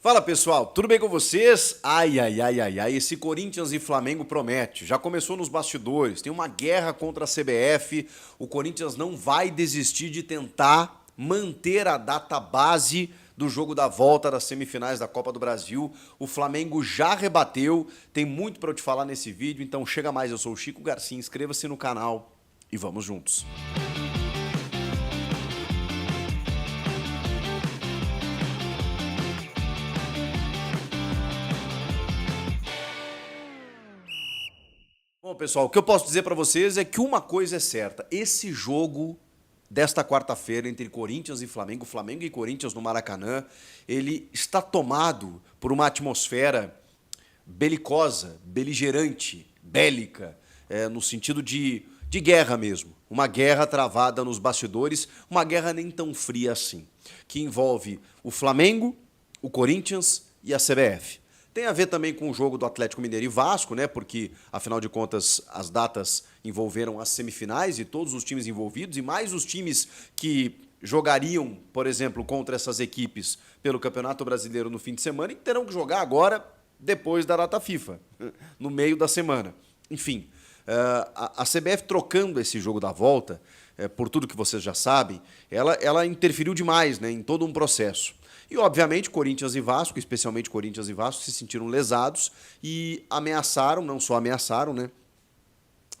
Fala pessoal, tudo bem com vocês? Ai, esse Corinthians e Flamengo promete. Já começou nos bastidores, tem uma guerra contra a CBF. O Corinthians não vai desistir de tentar manter a data base do jogo da volta das semifinais da Copa do Brasil. O Flamengo já rebateu, tem muito para eu te falar nesse vídeo, então chega mais. Eu sou o Chico Garcia, inscreva-se no canal e vamos juntos. Bom, pessoal, o que eu posso dizer para vocês é que uma coisa é certa. Esse jogo desta quarta-feira entre Corinthians e Flamengo, Flamengo e Corinthians no Maracanã, ele está tomado por uma atmosfera belicosa, beligerante, bélica, no sentido de guerra mesmo. Uma guerra travada nos bastidores, uma guerra nem tão fria assim, que envolve o Flamengo, o Corinthians e a CBF. Tem a ver também com o jogo do Atlético Mineiro e Vasco, né? Porque, afinal de contas, as datas envolveram as semifinais e todos os times envolvidos, e mais os times que jogariam, por exemplo, contra essas equipes pelo Campeonato Brasileiro no fim de semana e terão que jogar agora, depois da data FIFA, no meio da semana. Enfim, a CBF trocando esse jogo da volta, por tudo que vocês já sabem, ela interferiu demais, né, em todo um processo. E, obviamente, Corinthians e Vasco, especialmente Corinthians e Vasco, se sentiram lesados e ameaçaram, não só ameaçaram, né?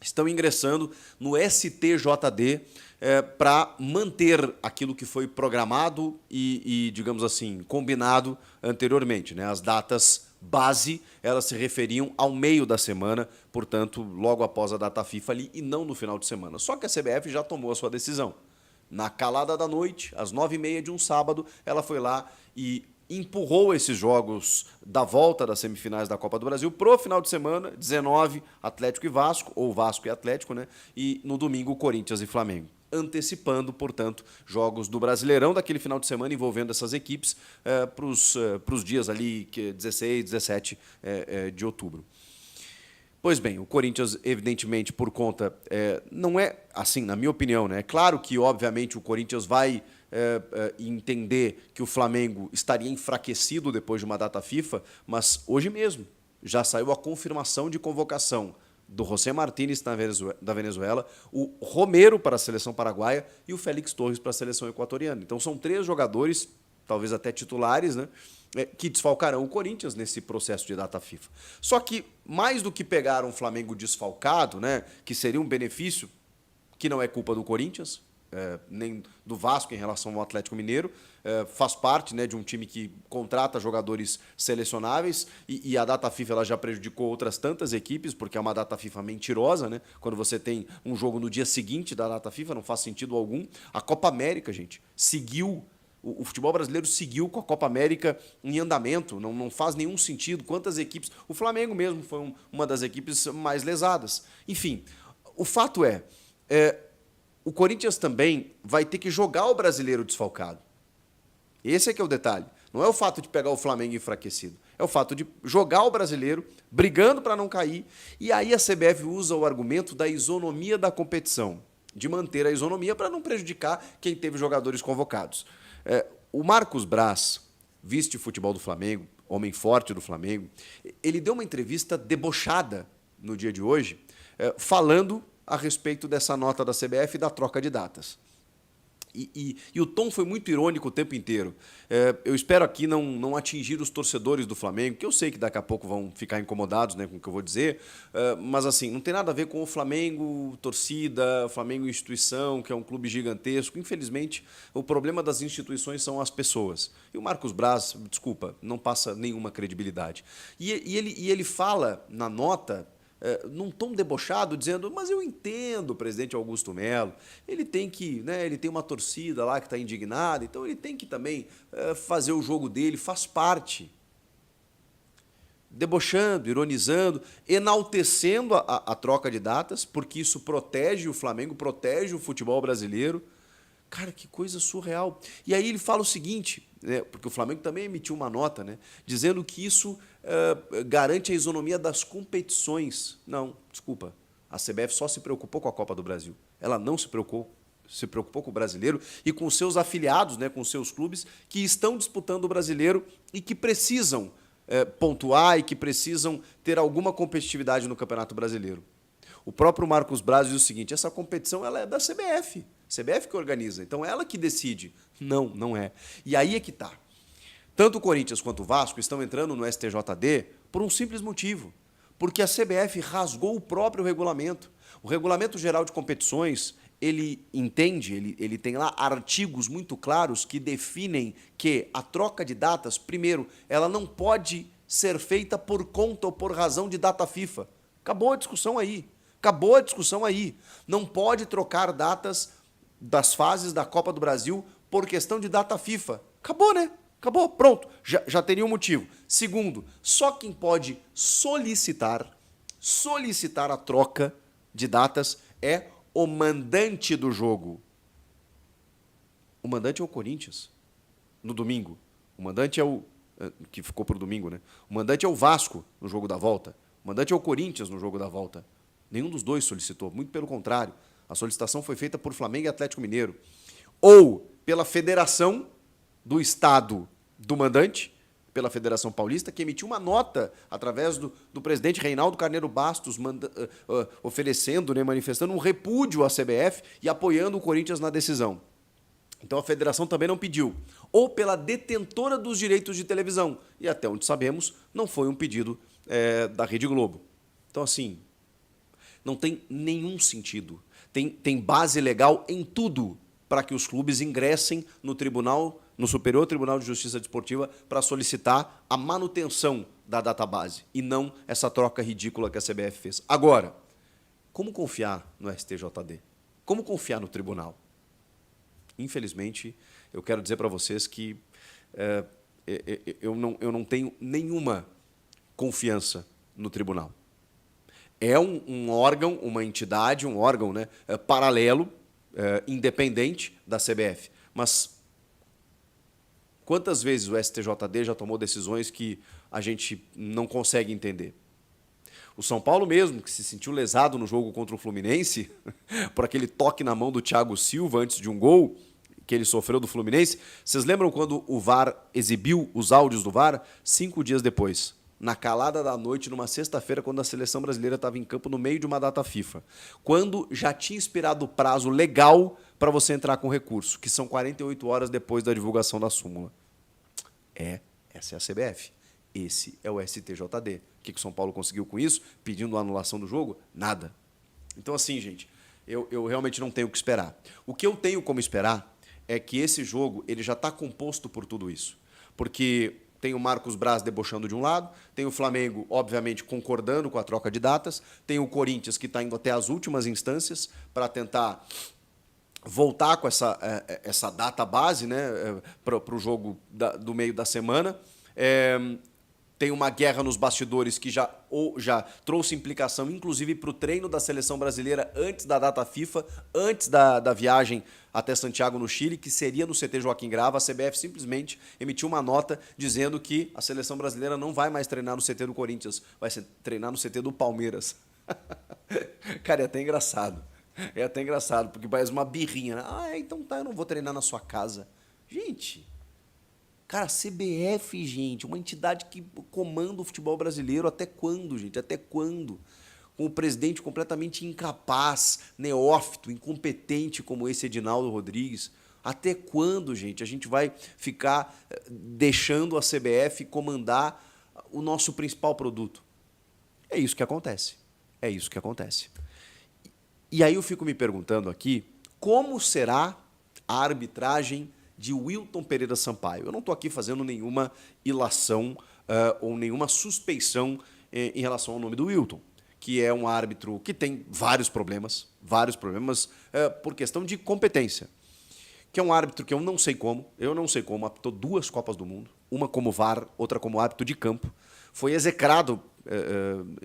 Estão ingressando no STJD para manter aquilo que foi programado e, digamos assim, combinado anteriormente, né? As datas base, elas se referiam ao meio da semana, portanto, logo após a data FIFA ali e não no final de semana. Só que a CBF já tomou a sua decisão. Na calada da noite, às 9h30 de um sábado, ela foi lá e empurrou esses jogos da volta das semifinais da Copa do Brasil pro final de semana, 19, Atlético e Vasco, ou Vasco e Atlético, né? E no domingo, Corinthians e Flamengo. Antecipando, portanto, jogos do Brasileirão daquele final de semana envolvendo essas equipes para os dias ali, 16, 17 de outubro. Pois bem, o Corinthians, evidentemente, por conta... não é assim, na minha opinião, né? É claro que, obviamente, o Corinthians vai entender que o Flamengo estaria enfraquecido depois de uma data FIFA, mas hoje mesmo já saiu a confirmação de convocação do José Martínez da Venezuela, o Romero para a seleção paraguaia e o Félix Torres para a seleção equatoriana. Então são 3 jogadores, talvez até titulares, né, que desfalcarão o Corinthians nesse processo de data FIFA. Só que, mais do que pegar um Flamengo desfalcado, né, que seria um benefício que não é culpa do Corinthians, nem do Vasco em relação ao Atlético Mineiro, faz parte, né, de um time que contrata jogadores selecionáveis e a data FIFA ela já prejudicou outras tantas equipes, porque é uma data FIFA mentirosa, né? Quando você tem um jogo no dia seguinte da data FIFA, não faz sentido algum. A Copa América, gente, seguiu. O futebol brasileiro seguiu com a Copa América em andamento, não faz nenhum sentido. Quantas equipes... O Flamengo mesmo foi uma das equipes mais lesadas. Enfim, o fato o Corinthians também vai ter que jogar o brasileiro desfalcado. Esse é que é o detalhe. Não é o fato de pegar o Flamengo enfraquecido. É o fato de jogar o brasileiro, brigando para não cair. E aí a CBF usa o argumento da isonomia da competição, de manter a isonomia para não prejudicar quem teve jogadores convocados. O Marcos Braz, vice-futebol do Flamengo, homem forte do Flamengo, ele deu uma entrevista debochada no dia de hoje, falando a respeito dessa nota da CBF e da troca de datas. E o tom foi muito irônico o tempo inteiro. Eu espero aqui não atingir os torcedores do Flamengo, que eu sei que daqui a pouco vão ficar incomodados, né, com o que eu vou dizer, mas assim, não tem nada a ver com o Flamengo torcida, o Flamengo instituição, que é um clube gigantesco. Infelizmente, o problema das instituições são as pessoas. E o Marcos Braz, desculpa, não passa nenhuma credibilidade. E ele fala na nota... num tom debochado, dizendo, mas eu entendo o presidente Augusto Melo, ele tem que, né, ele tem uma torcida lá que está indignada, então ele tem que também fazer o jogo dele, faz parte. Debochando, ironizando, enaltecendo a troca de datas, porque isso protege o Flamengo, protege o futebol brasileiro. Cara, que coisa surreal. E aí ele fala o seguinte, né, porque o Flamengo também emitiu uma nota, né, dizendo que isso garante a isonomia das competições. Não, desculpa. A CBF só se preocupou com a Copa do Brasil. Ela não se se preocupou com o brasileiro e com seus afiliados, né, com seus clubes que estão disputando o brasileiro e que precisam pontuar e que precisam ter alguma competitividade no Campeonato Brasileiro. O próprio Marcos Braz diz o seguinte: essa competição ela é da CBF. CBF que organiza, então ela que decide. Não, não é. E aí é que está. Tanto o Corinthians quanto o Vasco estão entrando no STJD por um simples motivo. Porque a CBF rasgou o próprio regulamento. O Regulamento Geral de Competições, ele entende, ele tem lá artigos muito claros que definem que a troca de datas, primeiro, ela não pode ser feita por conta ou por razão de data FIFA. Acabou a discussão aí. Acabou a discussão aí. Não pode trocar datas das fases da Copa do Brasil por questão de data FIFA. Acabou, né? Acabou, pronto. Já teria um motivo. Segundo, só quem pode solicitar a troca de datas é o mandante do jogo. O mandante é o Corinthians, no domingo. O mandante é o... que ficou para o domingo, né? O mandante é o Vasco, no jogo da volta. O mandante é o Corinthians, no jogo da volta. Nenhum dos dois solicitou, muito pelo contrário. A solicitação foi feita por Flamengo e Atlético Mineiro. Ou pela Federação do Estado do mandante, pela Federação Paulista, que emitiu uma nota através do presidente Reinaldo Carneiro Bastos, oferecendo, né, manifestando um repúdio à CBF e apoiando o Corinthians na decisão. Então a federação também não pediu. Ou pela detentora dos direitos de televisão. E até onde sabemos, não foi um pedido da Rede Globo. Então, assim, não tem nenhum sentido. Tem base legal em tudo para que os clubes ingressem no Superior Tribunal de Justiça Desportiva para solicitar a manutenção da database e não essa troca ridícula que a CBF fez. Agora, como confiar no STJD? Como confiar no tribunal? Infelizmente, eu quero dizer para vocês que eu não tenho nenhuma confiança no tribunal. É um órgão, uma entidade, um órgão, né, paralelo, independente da CBF. Mas quantas vezes o STJD já tomou decisões que a gente não consegue entender? O São Paulo mesmo, que se sentiu lesado no jogo contra o Fluminense, por aquele toque na mão do Thiago Silva antes de um gol que ele sofreu do Fluminense. Vocês lembram quando o VAR exibiu os áudios do VAR? 5 dias depois, na calada da noite, numa sexta-feira, quando a seleção brasileira estava em campo no meio de uma data FIFA, quando já tinha expirado o prazo legal para você entrar com recurso, que são 48 horas depois da divulgação da súmula. Essa é a CBF. Esse é o STJD. O que o São Paulo conseguiu com isso? Pedindo a anulação do jogo? Nada. Então, assim, gente, eu realmente não tenho o que esperar. O que eu tenho como esperar é que esse jogo ele já está composto por tudo isso. Porque tem o Marcos Braz debochando de um lado, tem o Flamengo, obviamente, concordando com a troca de datas, tem o Corinthians, que está indo até as últimas instâncias para tentar voltar com essa data base, né, para o jogo do meio da semana. Tem uma guerra nos bastidores que já trouxe implicação, inclusive, para o treino da seleção brasileira antes da data FIFA, antes da viagem até Santiago, no Chile, que seria no CT Joaquim Grava. A CBF simplesmente emitiu uma nota dizendo que a seleção brasileira não vai mais treinar no CT do Corinthians, vai treinar no CT do Palmeiras. Cara, é até engraçado. É até engraçado, porque parece uma birrinha, né? Então tá, eu não vou treinar na sua casa. Gente... Cara, a CBF, gente, uma entidade que comanda o futebol brasileiro, até quando, gente? Até quando? Com o presidente completamente incapaz, neófito, incompetente como esse Edinaldo Rodrigues. Até quando, gente, a gente vai ficar deixando a CBF comandar o nosso principal produto? É isso que acontece. É isso que acontece. E aí eu fico me perguntando aqui, como será a arbitragem de Wilton Pereira Sampaio? Eu não estou aqui fazendo nenhuma ilação ou nenhuma suspeição em relação ao nome do Wilton, que é um árbitro que tem vários problemas por questão de competência, que é um árbitro que eu não sei como, apitou 2 Copas do Mundo, uma como VAR, outra como árbitro de campo, foi execrado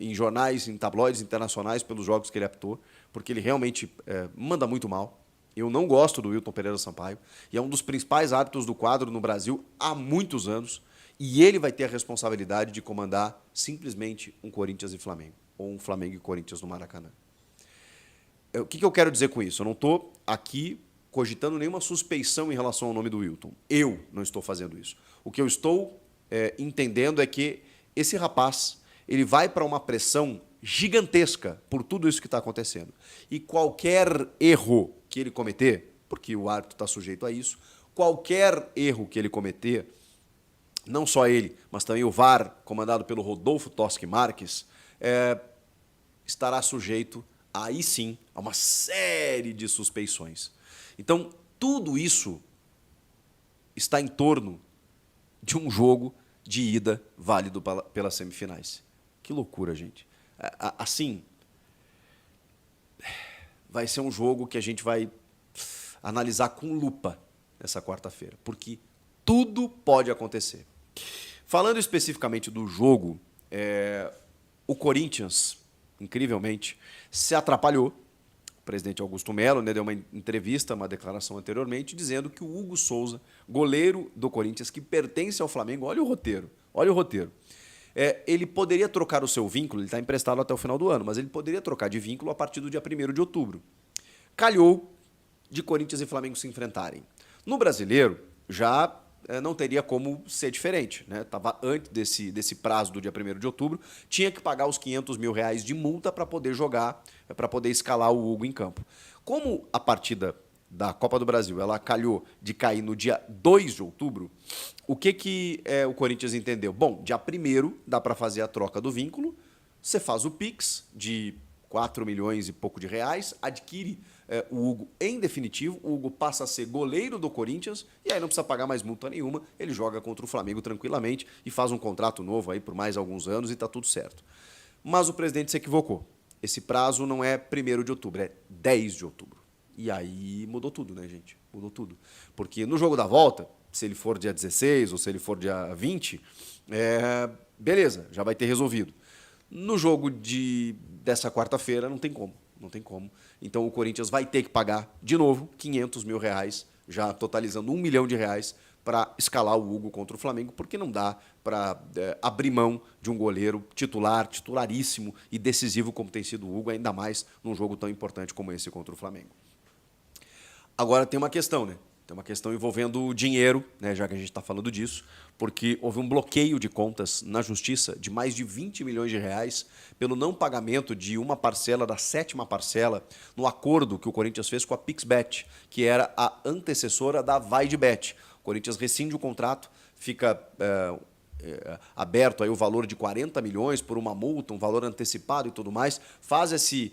em jornais, em tabloides internacionais pelos jogos que ele apitou, porque ele realmente manda muito mal. Eu não gosto do Wilton Pereira Sampaio, e é um dos principais árbitros do quadro no Brasil há muitos anos, e ele vai ter a responsabilidade de comandar simplesmente um Corinthians e Flamengo, ou um Flamengo e Corinthians no Maracanã. O que eu quero dizer com isso? Eu não estou aqui cogitando nenhuma suspeição em relação ao nome do Wilton. Eu não estou fazendo isso. O que eu estou entendendo é que esse rapaz ele vai para uma pressão gigantesca por tudo isso que está acontecendo. E qualquer erro que ele cometer, porque o árbitro está sujeito a isso, qualquer erro que ele cometer, não só ele, mas também o VAR, comandado pelo Rodolfo Toschi Marques, estará sujeito, aí sim, a uma série de suspeições. Então, tudo isso está em torno de um jogo de ida válido pelas semifinais. Que loucura, gente. Assim, vai ser um jogo que a gente vai analisar com lupa nessa quarta-feira, porque tudo pode acontecer. Falando especificamente do jogo, o Corinthians, incrivelmente, se atrapalhou. O presidente Augusto Melo, né, deu uma entrevista, uma declaração anteriormente, dizendo que o Hugo Souza, goleiro do Corinthians, que pertence ao Flamengo, olha o roteiro, ele poderia trocar o seu vínculo, ele está emprestado até o final do ano, mas ele poderia trocar de vínculo a partir do dia 1º de outubro. Calhou de Corinthians e Flamengo se enfrentarem. No Brasileiro, já não teria como ser diferente, né? Estava antes desse prazo do dia 1º de outubro, tinha que pagar os R$500 mil de multa para poder jogar, para poder escalar o Hugo em campo. Como a partida da Copa do Brasil ela calhou de cair no dia 2 de outubro, o que o Corinthians entendeu? Bom, dia 1º dá para fazer a troca do vínculo, você faz o Pix de 4 milhões e pouco de reais, adquire o Hugo em definitivo, o Hugo passa a ser goleiro do Corinthians e aí não precisa pagar mais multa nenhuma, ele joga contra o Flamengo tranquilamente e faz um contrato novo aí por mais alguns anos e está tudo certo. Mas o presidente se equivocou. Esse prazo não é 1º de outubro, é 10 de outubro. E aí mudou tudo, né, gente? Mudou tudo. Porque no jogo da volta, se ele for dia 16 ou se ele for dia 20, beleza, já vai ter resolvido. No jogo dessa quarta-feira, não tem como. Não tem como. Então o Corinthians vai ter que pagar, de novo, R$500 mil, já totalizando R$1 milhão para escalar o Hugo contra o Flamengo, porque não dá para abrir mão de um goleiro titularíssimo e decisivo como tem sido o Hugo, ainda mais num jogo tão importante como esse contra o Flamengo. Agora tem uma questão, né? Tem uma questão envolvendo dinheiro, né, já que a gente está falando disso, porque houve um bloqueio de contas na Justiça de mais de R$20 milhões pelo não pagamento de uma parcela da 7ª parcela no acordo que o Corinthians fez com a PixBet, que era a antecessora da VaideBet. O Corinthians rescinde o contrato, fica aberto aí o valor de 40 milhões por uma multa, um valor antecipado e tudo mais, faz esse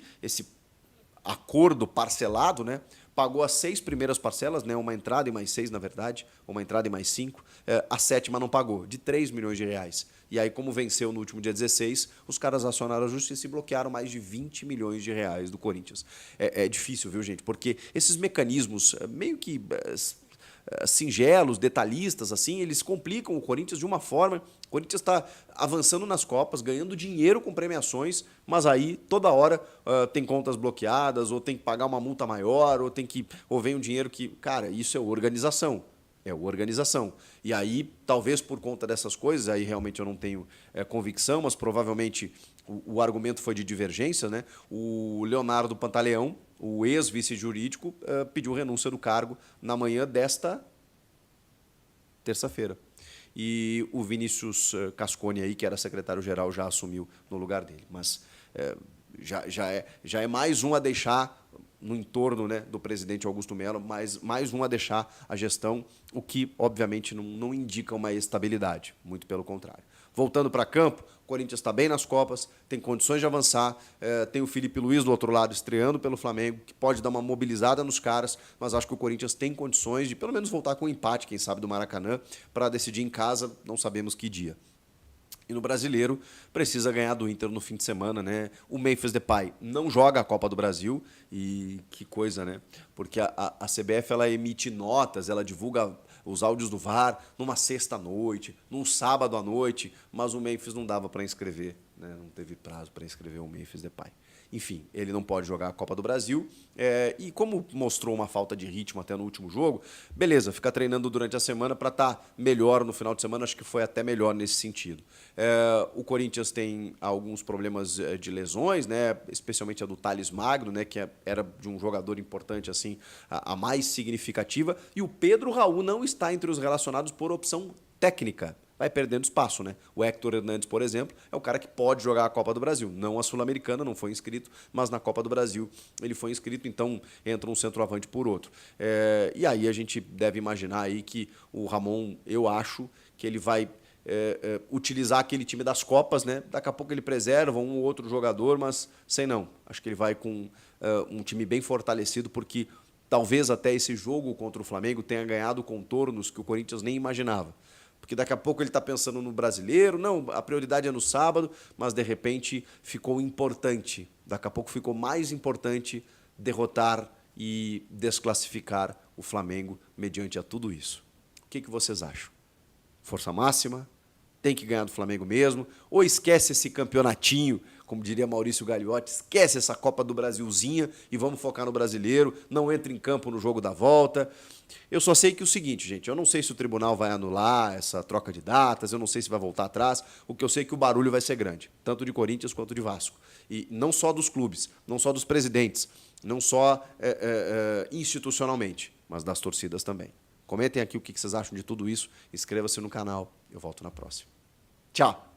acordo parcelado, né? Pagou as 6 primeiras parcelas, né? Uma entrada e mais 6, na verdade, uma entrada e mais 5. A 7ª não pagou, de R$3 milhões. E aí, como venceu no último dia 16, os caras acionaram a Justiça e bloquearam mais de R$20 milhões do Corinthians. É difícil, viu, gente? Porque esses mecanismos meio que singelos, detalhistas, assim, eles complicam o Corinthians de uma forma. O Corinthians está avançando nas Copas, ganhando dinheiro com premiações, mas aí toda hora tem contas bloqueadas, ou tem que pagar uma multa maior, ou vem um dinheiro que, cara, isso é organização. É organização. E aí, talvez por conta dessas coisas, aí realmente eu não tenho convicção, mas provavelmente o argumento foi de divergência, né? O Leonardo Pantaleão, o ex-vice jurídico, pediu renúncia do cargo na manhã desta terça-feira. E o Vinícius Cascone, aí, que era secretário-geral, já assumiu no lugar dele. Mas já é mais um a deixar no entorno, né, do presidente Augusto Melo, mais um a deixar a gestão, o que, obviamente, não indica uma estabilidade, muito pelo contrário. Voltando para campo, o Corinthians está bem nas Copas, tem condições de avançar, tem o Felipe Luiz do outro lado estreando pelo Flamengo, que pode dar uma mobilizada nos caras, mas acho que o Corinthians tem condições de pelo menos voltar com um empate, quem sabe, do Maracanã, para decidir em casa, não sabemos que dia. E no Brasileiro, precisa ganhar do Inter no fim de semana, né? O Memphis Depay não joga a Copa do Brasil, e que coisa, né? Porque a CBF ela emite notas, ela divulga os áudios do VAR numa sexta-noite, num sábado à noite, mas o Memphis não dava para inscrever, né? Não teve prazo para inscrever o Memphis Depay. enfim, ele não pode jogar a Copa do Brasil. E como mostrou uma falta de ritmo até no último jogo, beleza, ficar treinando durante a semana para estar melhor no final de semana, acho que foi até melhor nesse sentido. O Corinthians tem alguns problemas de lesões, né, especialmente a do Thales Magno, né, que era de um jogador importante, assim, a mais significativa, e o Pedro Raul não está entre os relacionados por opção técnica. Vai perdendo espaço, né? O Héctor Hernandes, por exemplo, é o cara que pode jogar a Copa do Brasil. Não a Sul-Americana, não foi inscrito, mas na Copa do Brasil ele foi inscrito, então entra um centroavante por outro. E aí a gente deve imaginar aí que o Ramon, eu acho que ele vai utilizar aquele time das Copas, né? Daqui a pouco ele preserva um ou outro jogador, mas sei não. Acho que ele vai com um time bem fortalecido, porque talvez até esse jogo contra o Flamengo tenha ganhado contornos que o Corinthians nem imaginava. Porque daqui a pouco ele está pensando no brasileiro, não, a prioridade é no sábado, mas de repente ficou importante. Daqui a pouco ficou mais importante derrotar e desclassificar o Flamengo mediante a tudo isso. O que vocês acham? Força máxima? Tem que ganhar do Flamengo mesmo? Ou esquece esse campeonatinho, como diria Maurício Gagliotti, esquece essa Copa do Brasilzinha e vamos focar no brasileiro, não entra em campo no jogo da volta. Eu só sei que é o seguinte, gente, eu não sei se o tribunal vai anular essa troca de datas, eu não sei se vai voltar atrás, o que eu sei é que o barulho vai ser grande, tanto de Corinthians quanto de Vasco. E não só dos clubes, não só dos presidentes, não só institucionalmente, mas das torcidas também. Comentem aqui o que vocês acham de tudo isso, inscreva-se no canal, eu volto na próxima. Tchau!